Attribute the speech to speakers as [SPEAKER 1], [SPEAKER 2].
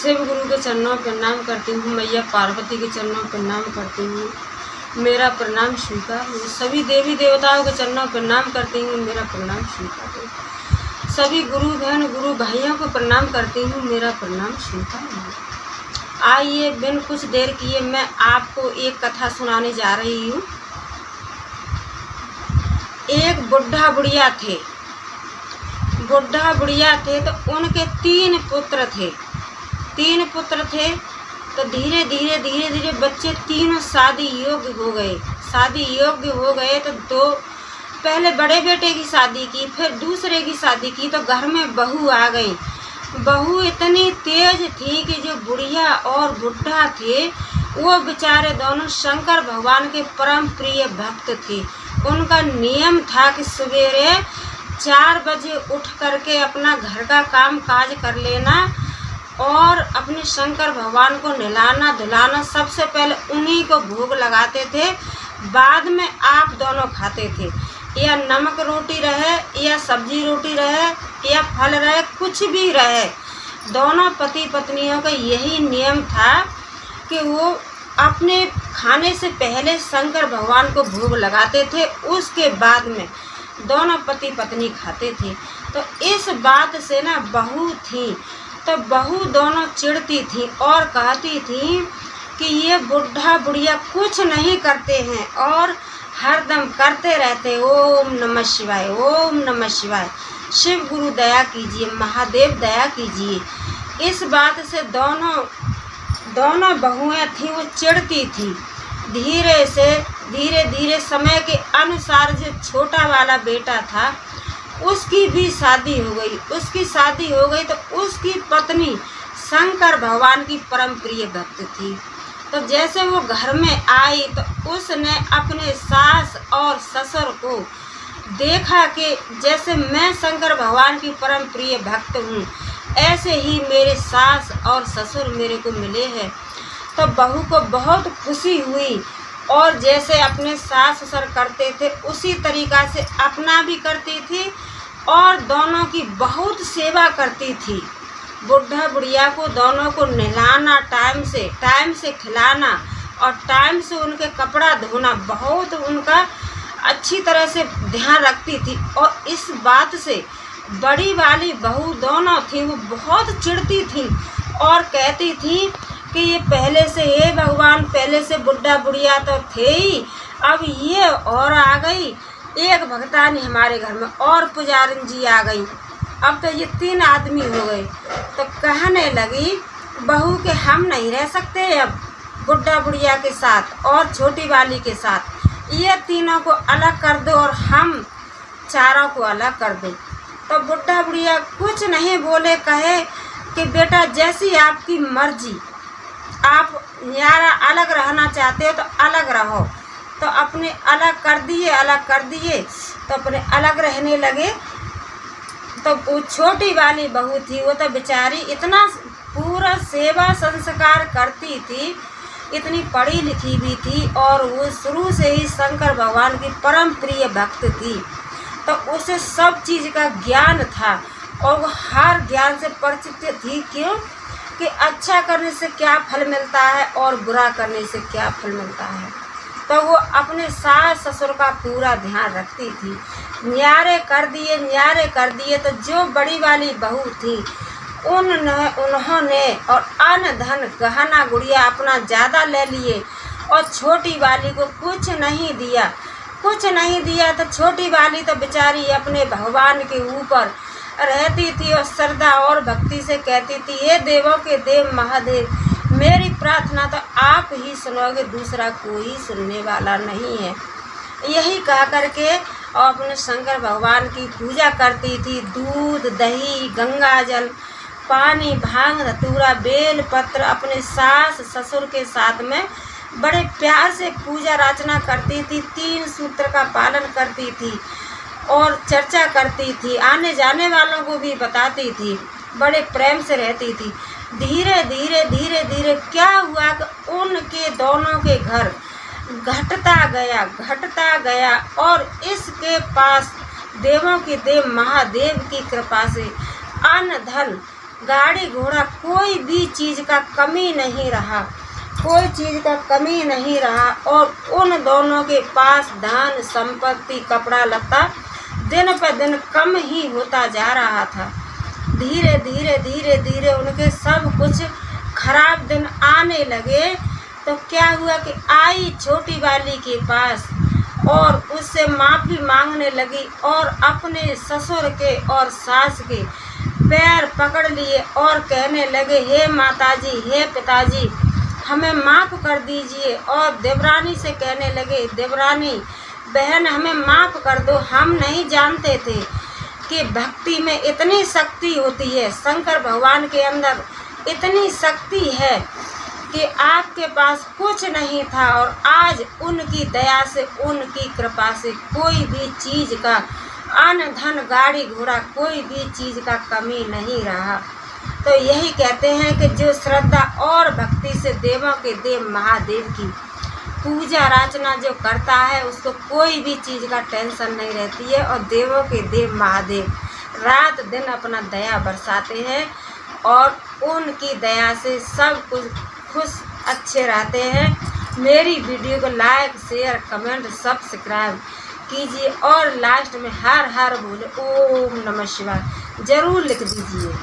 [SPEAKER 1] शिव गुरु के चरणों पर प्रणाम करती हूँ। मैया पार्वती के चरणों पर प्रणाम करती हूँ। मेरा प्रणाम स्वीकार हो। सभी देवी देवताओं के चरणों पर प्रणाम करती हूँ। मेरा प्रणाम स्वीकार हो। सभी गुरु बहन गुरु भाइयों को प्रणाम करती हूँ। मेरा प्रणाम स्वीकार हो। आइए बिन कुछ देर किए मैं आपको एक कथा सुनाने जा रही हूँ। एक बुढ़ा बुढ़िया थे। तो उनके तीन पुत्र थे। तो धीरे धीरे बच्चे तीनों शादी योग्य हो गए। तो पहले बड़े बेटे की शादी की, फिर दूसरे की शादी की। तो घर में बहू आ गई। बहू इतनी तेज थी कि जो बुढ़िया और बुढ़ा थे वो बेचारे दोनों शंकर भगवान के परम प्रिय भक्त थे। उनका नियम था कि सवेरे 4 बजे उठ करके अपना घर का काम काज कर लेना और अपने शंकर भगवान को नहलाना धुलाना। सबसे पहले उन्हीं को भोग लगाते थे, बाद में आप दोनों खाते थे। या नमक रोटी रहे या सब्जी रोटी रहे या फल रहे, कुछ भी रहे। दोनों पति पत्नियों का यही नियम था कि वो अपने खाने से पहले शंकर भगवान को भोग लगाते थे, उसके बाद में दोनों पति पत्नी खाते थे। तो इस बात से ना बहू थी, तो बहू दोनों चिढ़ती थी और कहती थी कि ये बुढ़ा बुढ़िया कुछ नहीं करते हैं और हरदम करते रहते ओम नमः शिवाय, ओम नमः शिवाय। शिव गुरु दया कीजिए, महादेव दया कीजिए। इस बात से दोनों बहुएं थीं वो चिढ़ती थी। धीरे धीरे समय के अनुसार जो छोटा वाला बेटा था उसकी भी शादी हो गई। तो उसकी पत्नी शंकर भगवान की परम प्रिय भक्त थी। तो जैसे वो घर में आई तो उसने अपने सास और ससुर को देखा कि जैसे मैं शंकर भगवान की परम प्रिय भक्त हूँ, ऐसे ही मेरे सास और ससुर मेरे को मिले हैं। तो बहू को बहुत खुशी हुई और जैसे अपने सास ससुर करते थे उसी तरीक़ा से अपना भी करती थी और दोनों की बहुत सेवा करती थी। बुढ़ा बुढ़िया को दोनों को नहलाना, टाइम से खिलाना और टाइम से उनके कपड़ा धोना, बहुत उनका अच्छी तरह से ध्यान रखती थी। और इस बात से बड़ी वाली बहू दोनों थी वो बहुत चिढ़ती थी और कहती थी कि ये पहले से हे भगवान, पहले से बुढ़ा बुढ़िया तो थे ही, अब ये और आ गई, एक भगतानी हमारे घर में और पुजारन जी आ गई, अब तो ये 3 आदमी हो गए। तो कहने लगी बहू के हम नहीं रह सकते अब बुढ़ा बुढ़िया के साथ और छोटी वाली के साथ, ये तीनों को अलग कर दो और हम चारों को अलग कर दो। तो बुढ़ा बुढ़िया कुछ नहीं बोले, कहे कि बेटा जैसी आपकी मर्जी, आप न्यारा अलग रहना चाहते हो तो अलग रहो। तो अपने अलग कर दिए तो अपने अलग रहने लगे। तो वो छोटी वाली बहू थी वो तो बेचारी इतना पूरा सेवा संस्कार करती थी, इतनी पढ़ी लिखी भी थी और वो शुरू से ही शंकर भगवान की परम प्रिय भक्त थी। तो उसे सब चीज़ का ज्ञान था और वो हर ज्ञान से परिचित थी। क्यों कि अच्छा करने से क्या फल मिलता है और बुरा करने से क्या फल मिलता है। तो वो अपने सास ससुर का पूरा ध्यान रखती थी। न्यारे कर दिए तो जो बड़ी वाली बहू थी उन्होंने और अन्न धन गहना गुड़िया अपना ज़्यादा ले लिए और छोटी वाली को कुछ नहीं दिया। तो छोटी वाली तो बेचारी अपने भगवान के ऊपर रहती थी और श्रद्धा और भक्ति से कहती थी, हे देवों के देव महादेव, मेरी प्रार्थना तो आप ही सुनोगे, दूसरा कोई सुनने वाला नहीं है। यही कह करके और अपने शंकर भगवान की पूजा करती थी। दूध दही गंगा जल पानी भांग धतूरा बेल पत्र अपने सास ससुर के साथ में बड़े प्यार से पूजा अर्चना करती थी। 3 सूत्र का पालन करती थी और चर्चा करती थी, आने जाने वालों को भी बताती थी, बड़े प्रेम से रहती थी। धीरे धीरे क्या हुआ कि उनके दोनों के घर घटता गया और इसके पास देवों के देव महादेव की कृपा से अन्न धन गाड़ी घोड़ा कोई भी चीज़ का कमी नहीं रहा, कोई चीज़ का कमी नहीं रहा। और उन दोनों के पास धन संपत्ति कपड़ा लत्ता दिन पर दिन कम ही होता जा रहा था। धीरे धीरे धीरे धीरे उनके सब कुछ खराब दिन आने लगे। तो क्या हुआ कि आई छोटी वाली के पास और उससे माफ़ी मांगने लगी और अपने ससुर के और सास के पैर पकड़ लिए और कहने लगे, हे माताजी, हे पिताजी, हमें माफ़ कर दीजिए। और देवरानी से कहने लगे, देवरानी बहन हमें माफ़ कर दो, हम नहीं जानते थे कि भक्ति में इतनी शक्ति होती है, शंकर भगवान के अंदर इतनी शक्ति है कि आपके पास कुछ नहीं था और आज उनकी दया से, उनकी कृपा से कोई भी चीज़ का, अन्न धन गाड़ी घोड़ा कोई भी चीज़ का कमी नहीं रहा। तो यही कहते हैं कि जो श्रद्धा और भक्ति से देवों के देव महादेव की पूजा अर्चना जो करता है उसको कोई भी चीज़ का टेंशन नहीं रहती है। और देवों के देव महादेव रात दिन अपना दया बरसाते हैं और उनकी दया से सब कुछ खुश अच्छे रहते हैं। मेरी वीडियो को लाइक शेयर कमेंट सब्सक्राइब कीजिए और लास्ट में हर हर बोले ओम नमः शिवाय ज़रूर लिख दीजिए।